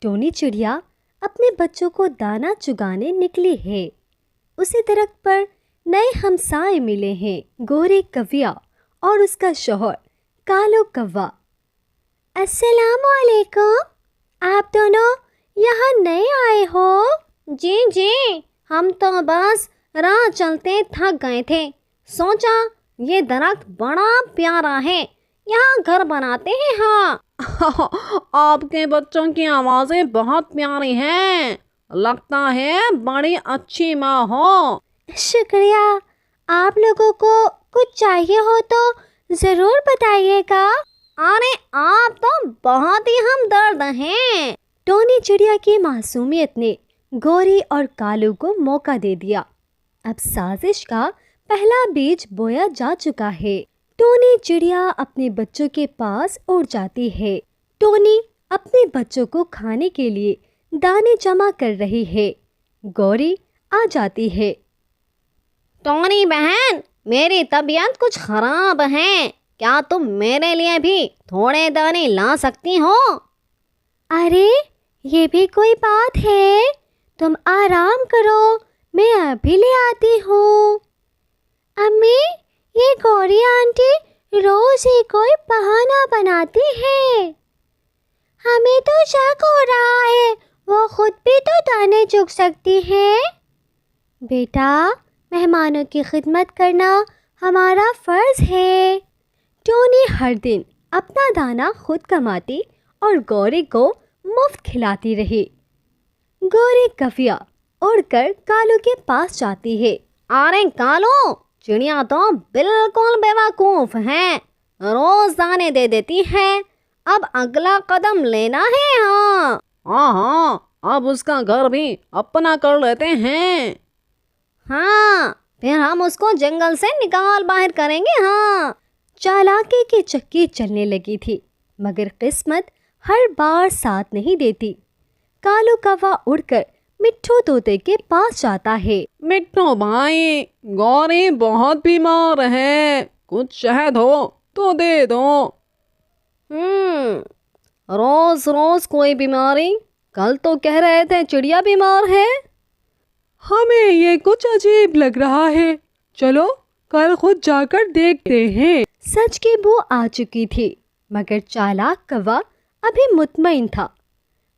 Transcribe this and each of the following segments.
Tony चिड़िया अपने बच्चों को दाना चुगाने निकली है। उसी दरख्त पर नए हमसाए मिले हैं, गोरी कव्या और उसका शौहर कालो कव्वा। अस्सलामुअलैकुम, आप दोनों यहाँ नए आए हो? जी जी, हम तो बस राह चलते थक गए थे, सोचा ये दरख्त बड़ा प्यारा है, यहाँ घर बनाते हैं। हाँ आपके बच्चों की आवाज़ें बहुत प्यारी हैं, लगता है बड़ी अच्छी माँ हो। शुक्रिया, आप लोगों को कुछ चाहिए हो तो ज़रूर बताइएगा। अरे आप तो बहुत ही हमदर्द हैं। टोनी चिड़िया की मासूमियत ने गोरी और कालू को मौका दे दिया। अब साजिश का पहला बीज बोया जा चुका है। टोनी चिड़िया अपने बच्चों के पास उड़ जाती है। टोनी अपने बच्चों को खाने के लिए दाने जमा कर रही है। गौरी आ जाती है। टोनी बहन, मेरी तबीयत कुछ खराब है, क्या तुम मेरे लिए भी थोड़े दाने ला सकती हो? अरे ये भी कोई बात है, तुम आराम करो, मैं अभी ले आती हूँ। अम्मी, ये गौरी आंटी रोज ही कोई बहाना बनाती है। हमें तो शक हो रहा है वो खुद भी तो दाने चुग सकती है। बेटा, मेहमानों की खिदमत करना हमारा फर्ज है। टोनी हर दिन अपना दाना खुद कमाती और गौरी को मुफ्त खिलाती रही। गौरी कव्या उड़कर कालू के पास जाती है। अरे कालू, चिड़िया तो बिल्कुल बेवकूफ है, रोज दाने दे देती है, अब अगला कदम लेना है। हाँ हाँ, अब उसका घर भी अपना कर लेते हैं। हाँ, फिर हम उसको जंगल से निकाल बाहर करेंगे। हाँ, चालाकी की चक्की चलने लगी थी, मगर किस्मत हर बार साथ नहीं देती। कालू कव्वा उड़कर मिट्ठू तोते के पास जाता है। मिट्ठू भाई, गौरी बहुत बीमार है, कुछ शहद हो तो दे दो। रोज रोज कोई बीमारी, कल तो कह रहे थे चिड़िया बीमार है। हमें ये कुछ अजीब लग रहा है, चलो कल खुद जाकर देखते हैं। सच की बू आ चुकी थी, मगर चालाक कव्वा अभी मुतमईन था।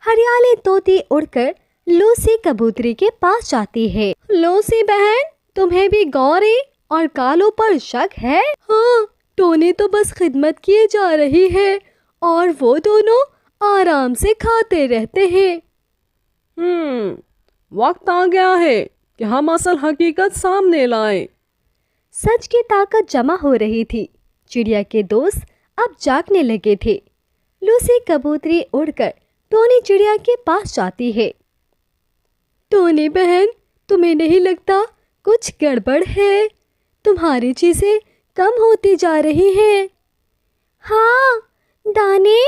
हरियाली तोती उड़कर लूसी कबूतरी के पास जाती है। लूसी बहन, तुम्हें भी गौरी और कालू पर शक है? हाँ, टोनी तो बस खिदमत किए जा रही है और वो दोनों आराम से खाते रहते हैं। वक्त आ गया है कि हम असल हकीकत सामने लाएं। सच की ताकत जमा हो रही थी। चिड़िया के दोस्त अब जागने लगे थे। लूसी कबूतरी उड़कर टोनी चिड़िया के पास जाती है। टोनी बहन, तुम्हें नहीं लगता कुछ गड़बड़ है? तुम्हारी चीजें कम होती जा रही हैं। हाँ, दाने,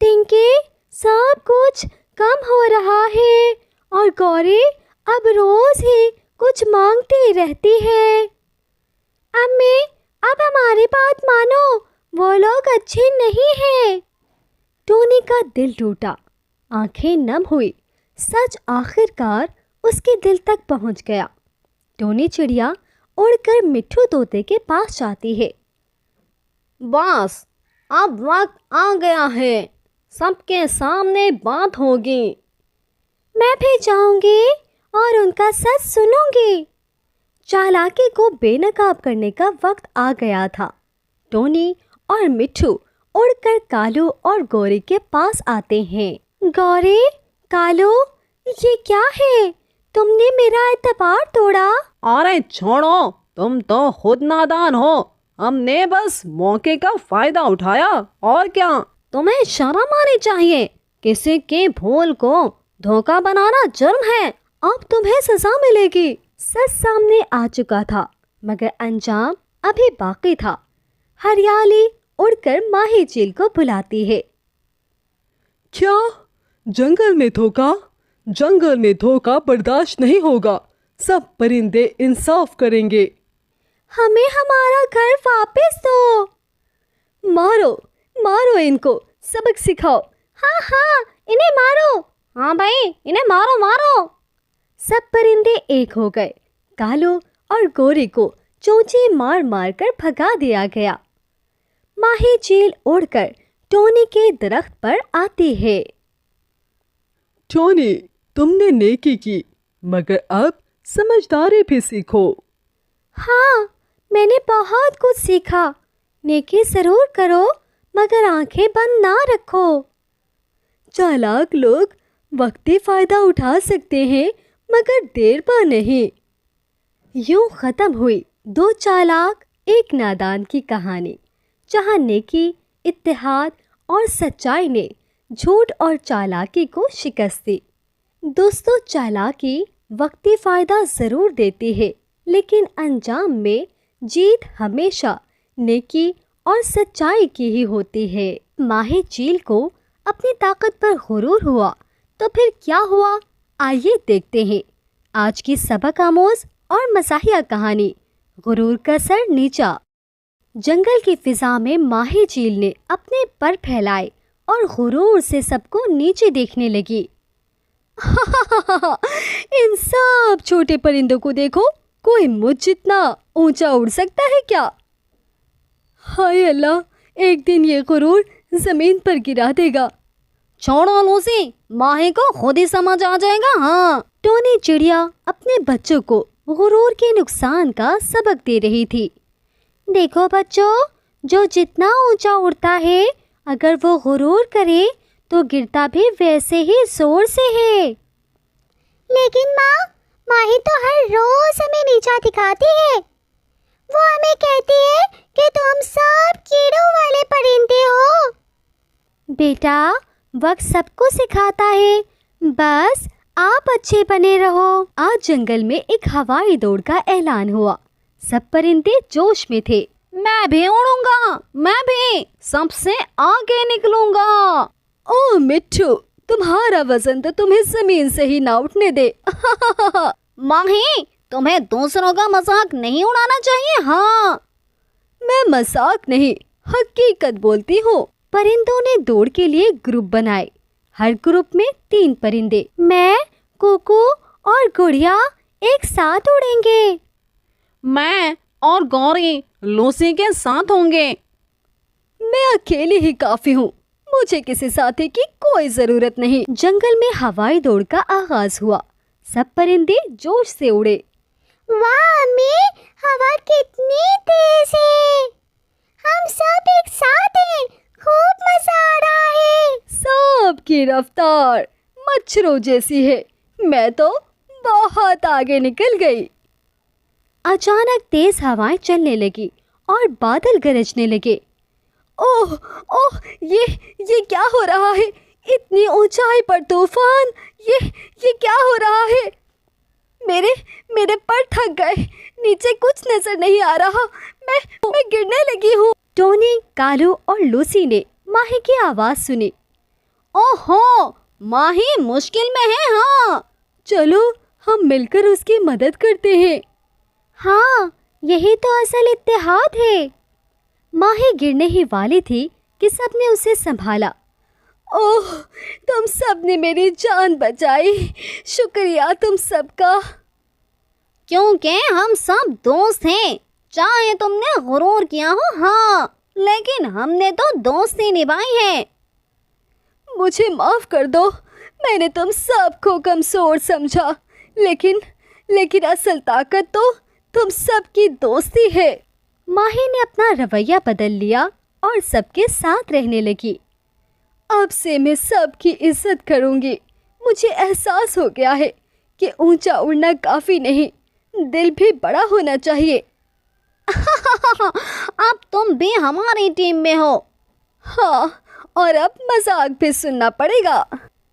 टिंके, सब कुछ कम हो रहा है और गौरी अब रोज ही कुछ मांगती रहती है। अम्मी, अब हमारी बात मानो, वो लोग अच्छे नहीं हैं। टोनी का दिल टूटा, आंखें नम हुई। सच आखिरकार उसके दिल तक पहुंच गया। टोनी चिड़िया उड़कर मिट्ठू तोते के पास जाती है। बस अब वक्त आ गया है, सबके सामने बात होगी। मैं भी जाऊंगी और उनका सच सुनूंगी। चालाकी को बेनकाब करने का वक्त आ गया था। टोनी और मिट्ठू उड़कर कालू और गौरी के पास आते हैं। गौरी, कालू, ये क्या है? तुमने मेरा एतबार तोड़ा। अरे छोड़ो, तुम तो खुद नादान हो, हमने बस मौके का फायदा उठाया और क्या। तुम्हें शर्म आनी चाहिए, किसी के भूल को धोखा बनाना जुर्म है, अब तुम्हें सजा मिलेगी। सच सामने आ चुका था, मगर अंजाम अभी बाकी था। हरियाली उड़कर माही चील को बुलाती है। क्या जंगल में धोखा? जंगल में धोखा बर्दाश्त नहीं होगा, सब परिंदे इंसाफ करेंगे। हमें हमारा घर वापस दो। मारो मारो इनको, सबक सिखाओ। हाँ हाँ, इन्हें मारो। हाँ भाई, इन्हें मारो मारो। सब परिंदे एक हो गए। कालू और गोरे को चोंचे मार मार कर भगा दिया गया। माही चील उड़कर टोनी के दरख्त पर आती है। टोनी, तुमने नेकी की, मगर अब समझदारी भी सीखो। हाँ, मैंने बहुत कुछ सीखा। नेकी जरूर करो, मगर आंखें बंद ना रखो। चालाक लोग वक्ती फायदा उठा सकते हैं, मगर देर पर नहीं। यूं खत्म हुई दो चालाक एक नादान की कहानी, जहां नेकी, इत्तेहाद और सच्चाई ने झूठ और चालाकी को शिकस्त दी। दोस्तों, चालाकी वक्ती फायदा जरूर देती है, लेकिन अंजाम में जीत हमेशा नेकी और सच्चाई की ही होती है। माही चील को अपनी ताकत पर गुरूर हुआ, तो फिर क्या हुआ? आइए देखते हैं आज की सबक आमोज और मज़ाहिया कहानी, गुरूर का सर नीचा। जंगल की फिजा में माही चील ने अपने पर फैलाए और गुरूर से सबको नीचे देखने लगी। इन सब छोटे परिंदों को देखो, कोई मुझ जितना ऊंचा उड़ सकता है क्या? हाय अल्लाह, एक दिन ये गुरूर जमीन पर गिरा देगा। छोड़ो लूसी, माही को खुद ही समझ आ जाएगा। हाँ, टोनी चिड़िया अपने बच्चों को गुरूर के नुकसान का सबक दे रही थी। देखो बच्चों, जो जितना ऊंचा उड़ता है, अगर वो गुरूर करे तो गिरता भी वैसे ही जोर से है। लेकिन माँ, माही तो हर रोज हमें नीचा दिखाती है। वो हमें कहती है कि तुम सब कीड़ों वाले परिंदे हो। बेटा, वक्त सबको सिखाता है, बस आप अच्छे बने रहो। आज जंगल में एक हवाई दौड़ का ऐलान हुआ। सब परिंदे जोश में थे। मैं भी उड़ूंगा, मैं भी सबसे आगे निकलूंगा। ओ मिट्ठू, तुम्हारा वजन तो तुम्हें जमीन से ही ना उठने दे। माही, तुम्हें दूसरों का मजाक नहीं उड़ाना चाहिए। हाँ, मैं मजाक नहीं, हकीकत बोलती हूँ। परिंदों ने दौड़ के लिए ग्रुप बनाए। हर ग्रुप में 3 परिंदे, मैं, कुकू और गुड़िया एक साथ उड़ेंगे। मैं और गौरी लूसी के साथ होंगे। मैं अकेली ही काफी हूँ, मुझे किसी साथी की कोई जरूरत नहीं। जंगल में हवाई दौड़ का आगाज हुआ। सब परिंदे जोश से उड़े। वाह अम्मी, हवा कितनी तेज है। हम सब एक साथ हैं, खूब मजा आ रहा है। सबकी रफ्तार मच्छरों जैसी है, मैं तो बहुत आगे निकल गई। अचानक तेज हवाएं चलने लगी और बादल गरजने लगे। ओह ओह, ये क्या हो रहा है? इतनी ऊंचाई पर तूफान, ये क्या हो रहा है? मेरे पर थक गए, नीचे कुछ नजर नहीं आ रहा। मैं गिरने लगी हूँ। टोनी, कालू और लूसी ने माही की आवाज सुनी। ओहो, माही मुश्किल में है। हाँ, चलो हम मिलकर उसकी मदद करते हैं। हाँ, यही तो असल इत्तेहाद है। माही गिरने ही वाली थी कि सबने उसे संभाला। ओह, तुम सबने मेरी जान बचाई, शुक्रिया तुम सबका। क्योंकि हम सब दोस्त हैं, चाहे तुमने गुरूर किया हो। हाँ, लेकिन हमने तो दोस्ती निभाई है। मुझे माफ कर दो, मैंने तुम सबको कमजोर समझा, लेकिन असल ताकत तो तुम सबकी दोस्ती है। माही ने अपना रवैया बदल लिया और सबके साथ रहने लगी। अब से मैं सबकी इज्जत करूंगी। मुझे एहसास हो गया है कि ऊंचा उड़ना काफी नहीं, दिल भी बड़ा होना चाहिए। अब तुम भी हमारी टीम में हो। हाँ, और अब मजाक भी सुनना पड़ेगा।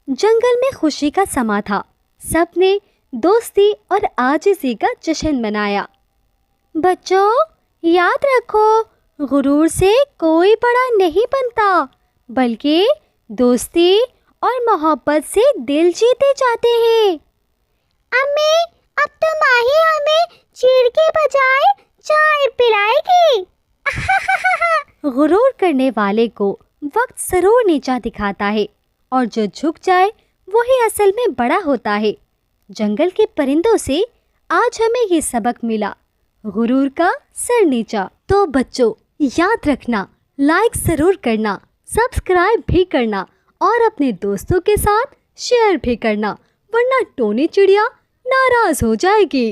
जंगल में खुशी का समा था। सबने दोस्ती और आजिज़ी का जश्न मनाया। बच्चों, याद रखो, गुरूर से कोई बड़ा नहीं बनता, बल्कि दोस्ती और मोहब्बत से दिल जीते जाते हैं। अम्मी, अब तो माही हमें चीड़ के बजाय चाय पिलाएगी। गुरूर करने वाले को वक्त जरूर नीचा दिखाता है, और जो झुक जाए वही असल में बड़ा होता है। जंगल के परिंदों से आज हमें ये सबक मिला, गुरूर का सर नीचा। तो बच्चों याद रखना, लाइक ज़रूर करना, सब्सक्राइब भी करना और अपने दोस्तों के साथ शेयर भी करना, वरना टोनी चिड़िया नाराज़ हो जाएगी।